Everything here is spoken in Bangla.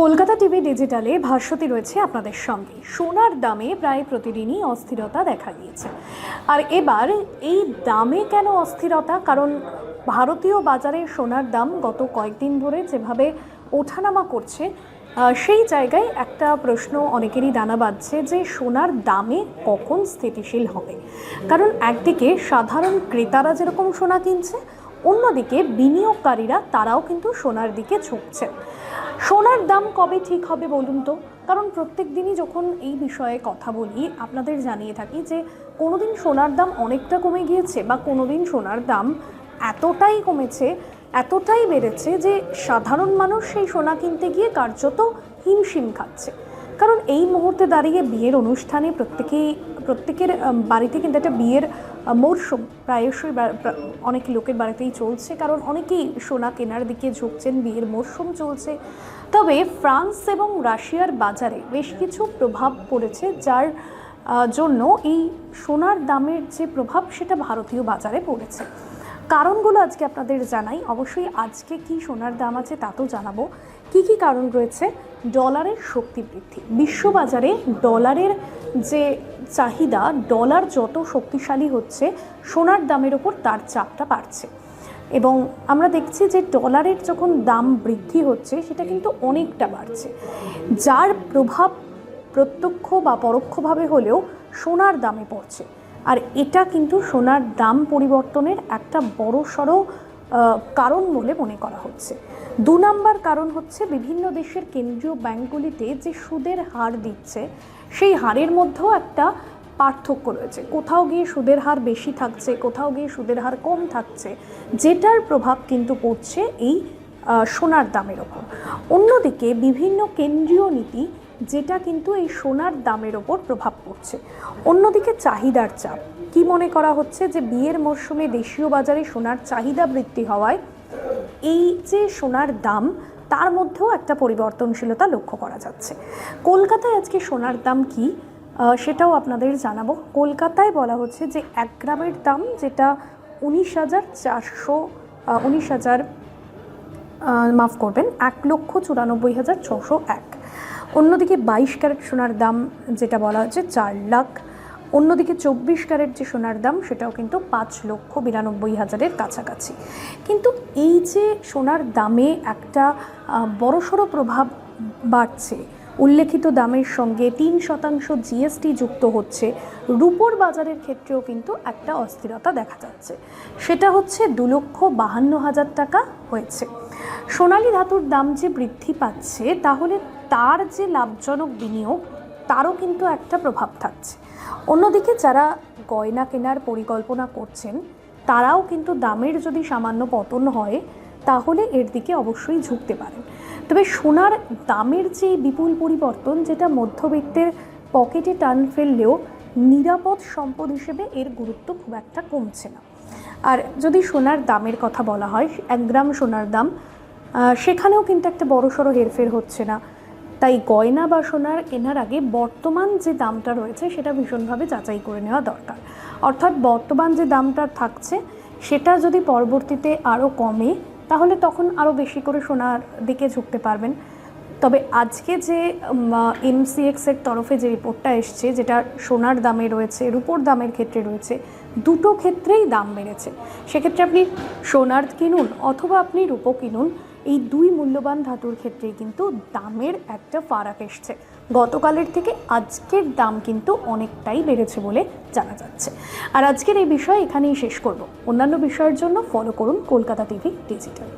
কলকাতা টিভি ডিজিটালে ভাস্বতী রয়েছে আপনাদের সঙ্গে। সোনার দামে প্রায় প্রতিদিনই অস্থিরতা দেখা গিয়েছে। আর এবার এই দামে কেন অস্থিরতা? কারণ ভারতীয় বাজারে সোনার দাম গত কয়েকদিন ধরে যেভাবে ওঠানামা করছে, সেই জায়গায় একটা প্রশ্ন অনেকেরই দানা বাঁধছে যে সোনার দামে কখন স্থিতিশীল হবে। কারণ একদিকে সাধারণ ক্রেতারা যেরকম সোনা কিনছে, অন্যদিকে বিনিয়োগকারীরা তারাও কিন্তু সোনার দিকে ঝুঁকছেন। সোনার দাম কবে ঠিক হবে বলুন তো? কারণ প্রত্যেক দিনই যখন এই বিষয়ে কথা বলি আপনাদের জানিয়ে থাকি যে কোনোদিন সোনার দাম অনেকটা কমে গিয়েছে, বা কোনোদিন সোনার দাম এতটাই কমেছে, এতটাই বেড়েছে যে সাধারণ মানুষ সেই সোনা কিনতে গিয়ে কার্যত হিমশিম খাচ্ছে। কারণ এই মুহূর্তে দাঁড়িয়ে বিয়ের অনুষ্ঠানে প্রত্যেকের বাড়িতে কিন্তু একটা বিয়ের মরশুম প্রায়শই অনেক লোকের বাড়িতেই চলছে, কারণ অনেকেই সোনা কেনার দিকে ঝুঁকছেন, বিয়ের মরশুম চলছে। তবে ফ্রান্স এবং রাশিয়ার বাজারে বেশ কিছু প্রভাব পড়েছে, যার জন্য এই সোনার দামের যে প্রভাব সেটা ভারতীয় বাজারে পড়েছে। কারণগুলো আজকে আপনাদের জানাই। অবশ্যই আজকে কি সোনার দাম আছে তা তো জানাবো। কি কি কারণ রয়েছে? ডলারের শক্তি বৃদ্ধি, বিশ্ববাজারে ডলারের যে চাহিদা, ডলার যত শক্তিশালী হচ্ছে সোনার দামের ওপর তার চাপটা বাড়ছে। এবং আমরা দেখছি যে ডলারের যখন দাম বৃদ্ধি হচ্ছে সেটা কিন্তু অনেকটা বাড়ছে, যার প্রভাব প্রত্যক্ষ বা পরোক্ষভাবে হলেও সোনার দামে পড়ছে। আর এটা কিন্তু সোনার দাম পরিবর্তনের একটা বড়সড় কারণ বলে মনে করা হচ্ছে। 2 নম্বর কারণ হচ্ছে বিভিন্ন দেশের কেন্দ্রীয় ব্যাংকগুলিতে যে সুদের হার দিচ্ছে, সেই হারের মধ্যেও একটা পার্থক্য রয়েছে। কোথাও গিয়ে সুদের হার বেশি থাকছে, কোথাও গিয়ে সুদের হার কম থাকছে, যেটার প্রভাব কিন্তু পড়ছে এই সোনার দামের ওপর। অন্যদিকে বিভিন্ন কেন্দ্রীয় নীতি, যেটা কিন্তু এই সোনার দামের ওপর প্রভাব পড়ছে। অন্যদিকে চাহিদার চাপ, কি মনে করা হচ্ছে যে বিয়ের মরশুমে দেশীয় বাজারে সোনার চাহিদা বৃদ্ধি হওয়ায় এই যে সোনার দাম তার মধ্যেও একটা পরিবর্তনশীলতা লক্ষ্য করা যাচ্ছে। কলকাতায় আজকে সোনার দাম কি সেটাও আপনাদের জানাবো। কলকাতায় বলা হচ্ছে যে 1 গ্রামের দাম, যেটা 1,94,601। অন্যদিকে 22 ক্যারেট সোনার দাম যেটা বলা হচ্ছে 4 লাখ। অন্যদিকে 24 ক্যারেট যে সোনার দাম সেটাও কিন্তু 5,92,000-এর কাছাকাছি। কিন্তু এই যে সোনার দামে একটা বড়সড় প্রভাব বাড়ছে, উল্লেখিত দামের সঙ্গে 3% জিএসটি যুক্ত হচ্ছে, রূপোর বাজারের ক্ষেত্রেও কিন্তু একটা অস্থিরতা দেখা যাচ্ছে। সেটা হচ্ছে 2,52,000 টাকা হয়েছে। সোনালী ধাতুর দাম যে বৃদ্ধি পাচ্ছে, তাহলে তার যে লাভজনক বিনিয়োগ তারও কিন্তু একটা প্রভাব থাকছে। অন্যদিকে যারা গয়না কেনার পরিকল্পনা করছেন, তারাও কিন্তু দামের যদি সামান্য পতন হয় তাহলে এর দিকে অবশ্যই ঝুঁকতে পারেন। তবে সোনার দামের যে বিপুল পরিবর্তন, যেটা মধ্যবিত্তের পকেটে টান ফেললেও নিরাপদ সম্পদ হিসেবে এর গুরুত্ব খুব একটা কমছে না। আর যদি সোনার দামের কথা বলা হয়, 1 গ্রাম সোনার দাম, সেখানেও কিন্তু একটা বড়সড় হেরফের হচ্ছে না। তাই গয়না বা সোনার কেনার আগে বর্তমান যে দামটা রয়েছে সেটা ভীষণভাবে যাচাই করে নেওয়া দরকার। অর্থাৎ বর্তমান যে দামটা থাকছে সেটা যদি পরবর্তীতে আরও কমে, তাহলে তখন আরও বেশি করে সোনার দিকে ঝুঁকতে পারবেন। তবে আজকে যে MCX-এর তরফে যে রিপোর্টটা এসছে, যেটা সোনার দামে রয়েছে, রূপোর দামের ক্ষেত্রে রয়েছে, দুটো ক্ষেত্রেই দাম বেড়েছে। সেক্ষেত্রে আপনি সোনার কিনুন অথবা আপনি রূপো কিনুন, এই 2 মূল্যবান ধাতুর ক্ষেত্রেই কিন্তু দামের একটা ফারাক এসছে। গতকালের থেকে আজকের দাম কিন্তু অনেকটাই বেড়েছে বলে জানা যাচ্ছে। আর আজকের এই বিষয় এখানেই শেষ করব। অন্যান্য বিষয়ের জন্য ফলো করুন কলকাতা টিভি ডিজিটাল।